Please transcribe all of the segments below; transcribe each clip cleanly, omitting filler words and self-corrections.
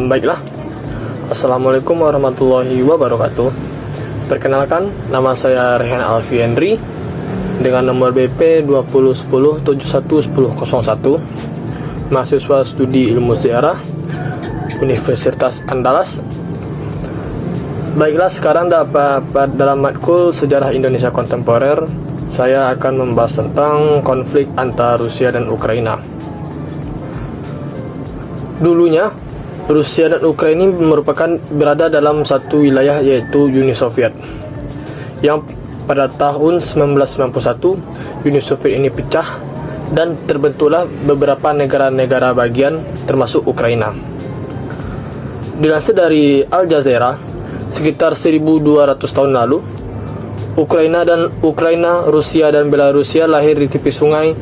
Baiklah, Assalamualaikum warahmatullahi wabarakatuh. Perkenalkan, nama saya Rehan Alfi Henry dengan nomor BP 2010711001, mahasiswa studi ilmu sejarah Universitas Andalas. Baiklah, sekarang dalam matkul Sejarah Indonesia Kontemporer, saya akan membahas tentang konflik antara Rusia dan Ukraina. Dulunya, Rusia dan Ukraina merupakan berada dalam satu wilayah, yaitu Uni Soviet, yang pada tahun 1991 Uni Soviet ini pecah dan terbentuklah beberapa negara-negara bagian termasuk Ukraina. Dilansir dari Al Jazeera, sekitar 1200 tahun lalu, Ukraina, Rusia dan Belarusia lahir di tepi sungai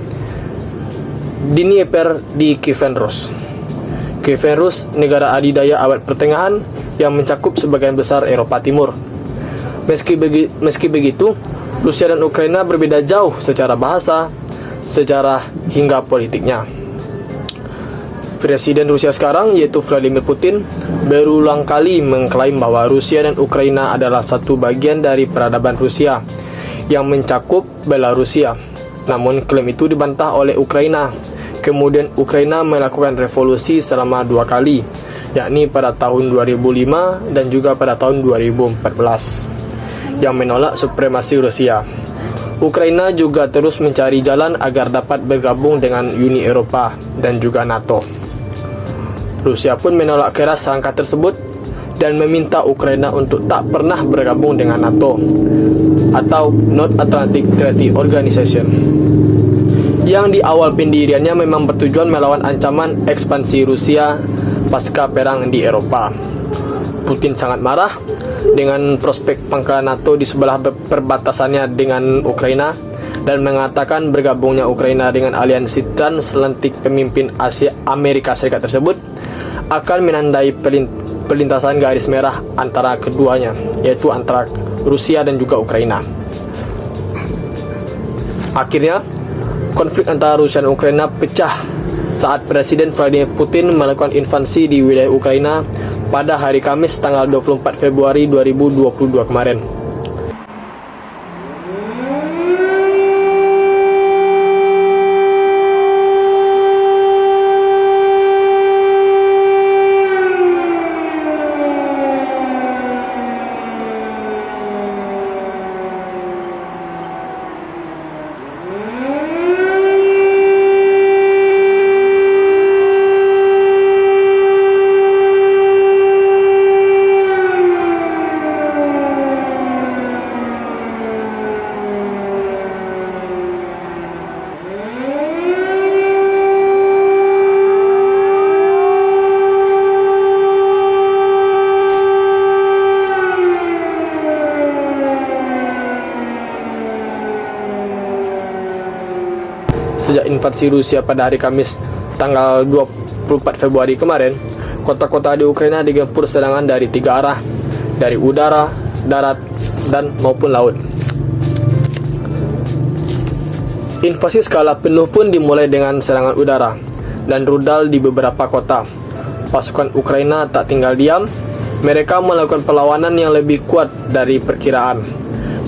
Dnieper di Kievan Rus. Kievan Rus, negara adidaya abad pertengahan yang mencakup sebagian besar Eropa Timur. Meski begitu, Rusia dan Ukraina berbeda jauh secara bahasa, sejarah hingga politiknya. Presiden Rusia sekarang, yaitu Vladimir Putin, berulang kali mengklaim bahwa Rusia dan Ukraina adalah satu bagian dari peradaban Rusia yang mencakup Belarusia. Namun klaim itu dibantah oleh Ukraina. Kemudian Ukraina melakukan revolusi selama 2 kali, yakni pada tahun 2005 dan juga pada tahun 2014, yang menolak supremasi Rusia. Ukraina juga terus mencari jalan agar dapat bergabung dengan Uni Eropa dan juga NATO. Rusia pun menolak keras langkah tersebut dan meminta Ukraina untuk tak pernah bergabung dengan NATO atau North Atlantic Treaty Organization, yang di awal pendiriannya memang bertujuan melawan ancaman ekspansi Rusia pasca perang di Eropa. Putin sangat marah dengan prospek pangkalan NATO di sebelah perbatasannya dengan Ukraina dan mengatakan bergabungnya Ukraina dengan aliansi transatlantik pemimpin Asia Amerika Serikat tersebut akan menandai perlintasan garis merah antara keduanya, yaitu antara Rusia dan juga Ukraina. Akhirnya, konflik antara Rusia dan Ukraina pecah saat Presiden Vladimir Putin melakukan invasi di wilayah Ukraina pada hari Kamis tanggal 24 Februari 2022 kemarin. Sejak invasi Rusia pada hari Kamis tanggal 24 Februari kemarin, kota-kota di Ukraina digempur serangan dari 3 arah, dari udara, darat, dan maupun laut. Invasi skala penuh pun dimulai dengan serangan udara dan rudal di beberapa kota. Pasukan Ukraina tak tinggal diam, mereka melakukan perlawanan yang lebih kuat dari perkiraan,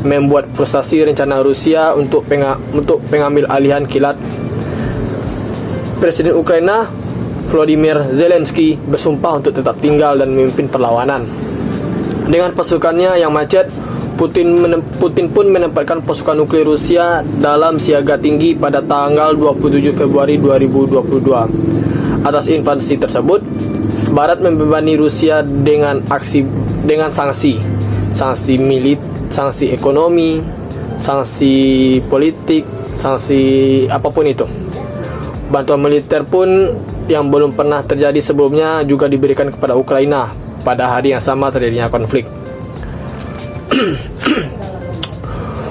membuat frustasi rencana Rusia untuk pengambil alihan kilat. Presiden Ukraina Volodymyr Zelensky bersumpah untuk tetap tinggal dan memimpin perlawanan. Dengan pasukannya yang macet, Putin pun menempatkan pasukan nuklir Rusia dalam siaga tinggi pada tanggal 27 Februari 2022. Atas invasi tersebut, Barat membebani Rusia dengan sanksi militer, sanksi ekonomi, sanksi politik, sanksi apapun itu. Bantuan militer pun yang belum pernah terjadi sebelumnya juga diberikan kepada Ukraina pada hari yang sama terjadinya konflik.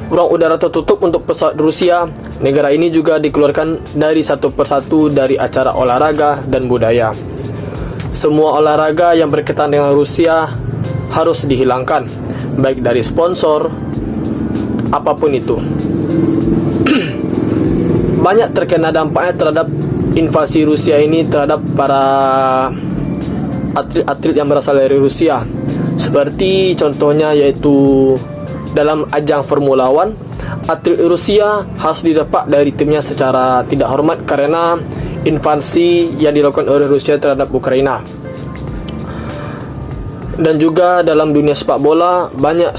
Ruang udara tertutup untuk pesawat Rusia. Negara ini juga dikeluarkan dari satu persatu dari acara olahraga dan budaya. Semua olahraga yang berkaitan dengan Rusia harus dihilangkan, baik dari sponsor, apapun itu. Banyak terkena dampaknya terhadap invasi Rusia ini terhadap para atlet-atlet yang berasal dari Rusia. Seperti contohnya yaitu dalam ajang Formula One, atlet Rusia harus didepak dari timnya secara tidak hormat karena invasi yang dilakukan oleh Rusia terhadap Ukraina. Dan juga dalam dunia sepak bola, banyak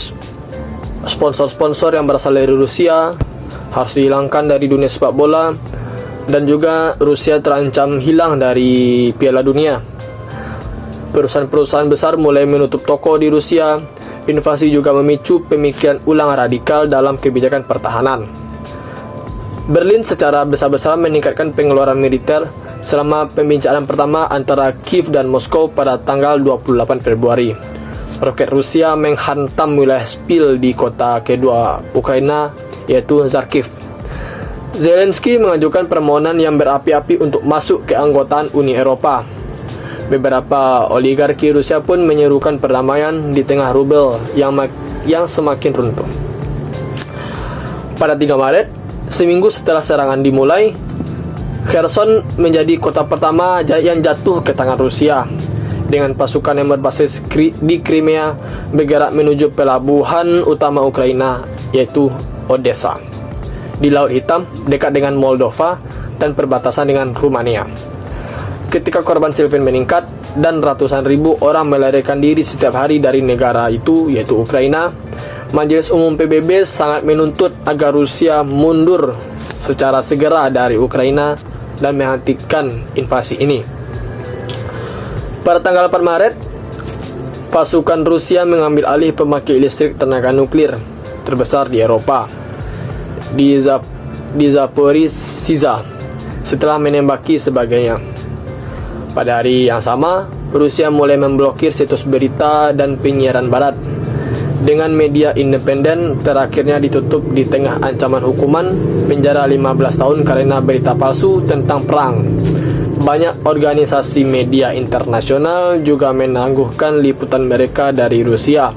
sponsor-sponsor yang berasal dari Rusia harus dihilangkan dari dunia sepak bola. Dan juga Rusia terancam hilang dari Piala Dunia. Perusahaan-perusahaan besar mulai menutup toko di Rusia. Invasi juga memicu pemikiran ulang radikal dalam kebijakan pertahanan. Berlin secara besar-besaran meningkatkan pengeluaran militer selama pembicaraan pertama antara Kiev dan Moskow pada tanggal 28 Februari. Roket Rusia menghantam wilayah sipil di kota kedua Ukraina, yaitu Kharkiv. Zelensky mengajukan permohonan yang berapi-api untuk masuk keanggotaan Uni Eropa. Beberapa oligarki Rusia pun menyerukan perdamaian di tengah rubel yang semakin runtuh. Pada 3 Maret, seminggu setelah serangan dimulai, Kherson menjadi kota pertama yang jatuh ke tangan Rusia, dengan pasukan yang berbasis di Crimea bergerak menuju pelabuhan utama Ukraina, yaitu Odessa, di Laut Hitam dekat dengan Moldova dan perbatasan dengan Rumania. Ketika korban sipil meningkat dan ratusan ribu orang melarikan diri setiap hari dari negara itu, yaitu Ukraina, Majelis Umum PBB sangat menuntut agar Rusia mundur secara segera dari Ukraina dan menghentikan invasi ini. Pada tanggal 4 Maret, pasukan Rusia mengambil alih pembangkit listrik tenaga nuklir terbesar di Eropa, di Zaporizhzhia, setelah menembaki sebagainya. Pada hari yang sama, Rusia mulai memblokir situs berita dan penyiaran barat, dengan media independen terakhirnya ditutup di tengah ancaman hukuman penjara 15 tahun karena berita palsu tentang perang. Banyak organisasi media internasional juga menangguhkan liputan mereka dari Rusia.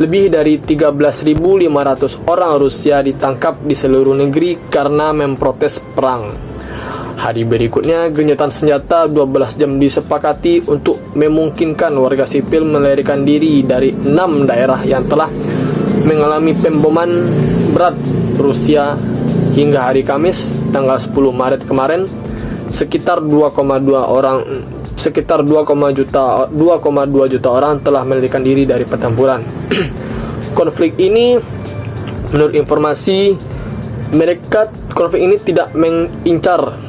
Lebih dari 13.500 orang Rusia ditangkap di seluruh negeri karena memprotes perang. Hari berikutnya, gencatan senjata 12 jam disepakati untuk memungkinkan warga sipil melarikan diri dari 6 daerah yang telah mengalami pemboman berat Rusia. Hingga hari Kamis, tanggal 10 Maret kemarin, sekitar 2,2 juta orang telah melarikan diri dari pertempuran. Konflik ini, menurut informasi mereka, konflik ini tidak mengincar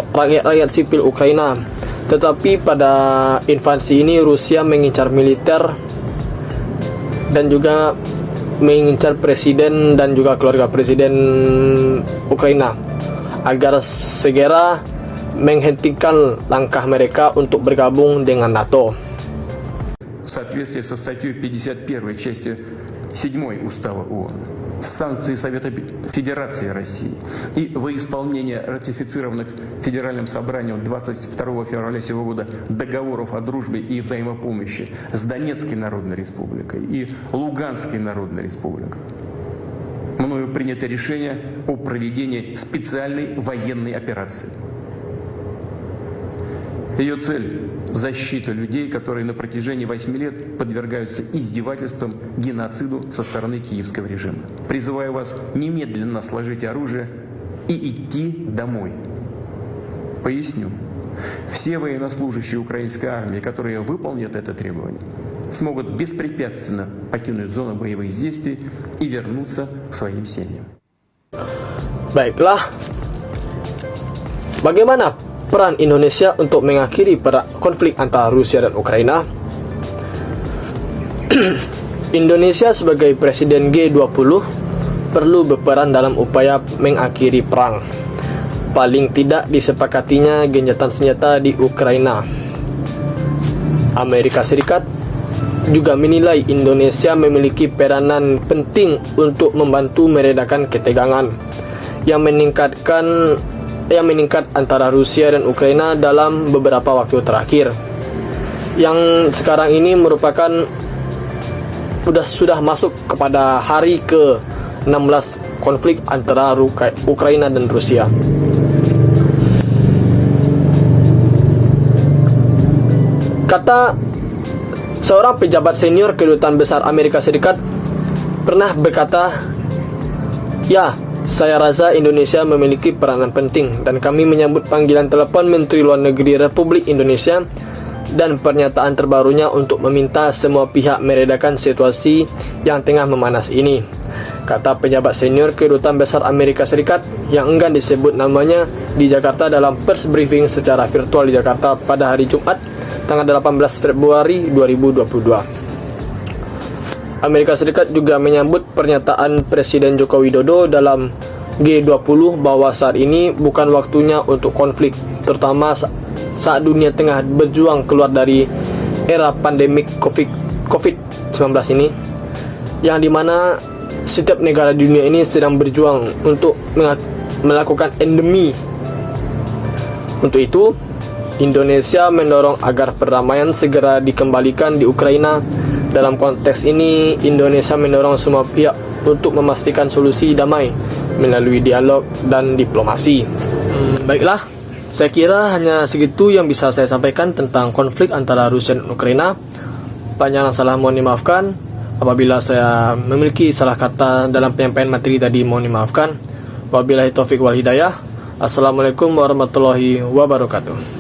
rakyat sipil Ukraina, tetapi pada invasi ini Rusia mengincar militer dan juga mengincar presiden dan juga keluarga presiden Ukraina agar segera menghentikan langkah mereka untuk bergabung dengan NATO. В соответствии со статьей 51 частью 7 Устава ООН, санкции Совета Федерации России и во исполнение ратифицированных Федеральным собранием 22 февраля сего года договоров о дружбе и взаимопомощи с Донецкой Народной Республикой и Луганской Народной Республикой, мною принято решение о проведении специальной военной операции. Ее цель – защита людей, которые на протяжении 8 лет подвергаются издевательствам, геноциду со стороны киевского режима. Призываю вас немедленно сложить оружие и идти домой. Поясню. Все военнослужащие украинской армии, которые выполнят это требование, смогут беспрепятственно покинуть зону боевых действий и вернуться к своим семьям. Baiklah, bagaimana peran Indonesia untuk mengakhiri konflik antara Rusia dan Ukraina? Indonesia sebagai Presiden G20 perlu berperan dalam upaya mengakhiri perang. Paling tidak disepakatinya gencatan senjata di Ukraina. Amerika Serikat juga menilai Indonesia memiliki peranan penting untuk membantu meredakan ketegangan yang meningkat antara Rusia dan Ukraina dalam beberapa waktu terakhir, yang sekarang ini merupakan sudah masuk kepada hari ke-16 konflik antara Ukraina dan Rusia. Kata seorang pejabat senior Kedutaan Besar Amerika Serikat pernah berkata, "Ya, saya rasa Indonesia memiliki peranan penting dan kami menyambut panggilan telepon Menteri Luar Negeri Republik Indonesia dan pernyataan terbarunya untuk meminta semua pihak meredakan situasi yang tengah memanas ini," kata pejabat senior Kedutaan Besar Amerika Serikat yang enggan disebut namanya di Jakarta dalam pers briefing secara virtual di Jakarta pada hari Jumat, tanggal 18 Februari 2022. Amerika Serikat juga menyambut pernyataan Presiden Joko Widodo dalam G20 bahwa saat ini bukan waktunya untuk konflik, terutama saat dunia tengah berjuang keluar dari era pandemik COVID-19 ini, yang dimana setiap negara di dunia ini sedang berjuang untuk melakukan endemi. Untuk itu, Indonesia mendorong agar perdamaian segera dikembalikan di Ukraina. Dalam konteks ini, Indonesia mendorong semua pihak untuk memastikan solusi damai melalui dialog dan diplomasi. Baiklah, saya kira hanya segitu yang bisa saya sampaikan tentang konflik antara Rusia dan Ukraina. Banyak yang salah mohon dimaafkan. Apabila saya memiliki salah kata dalam penyampaian materi tadi, mohon dimaafkan. Wabillahi taufiq wal hidayah. Assalamualaikum warahmatullahi wabarakatuh.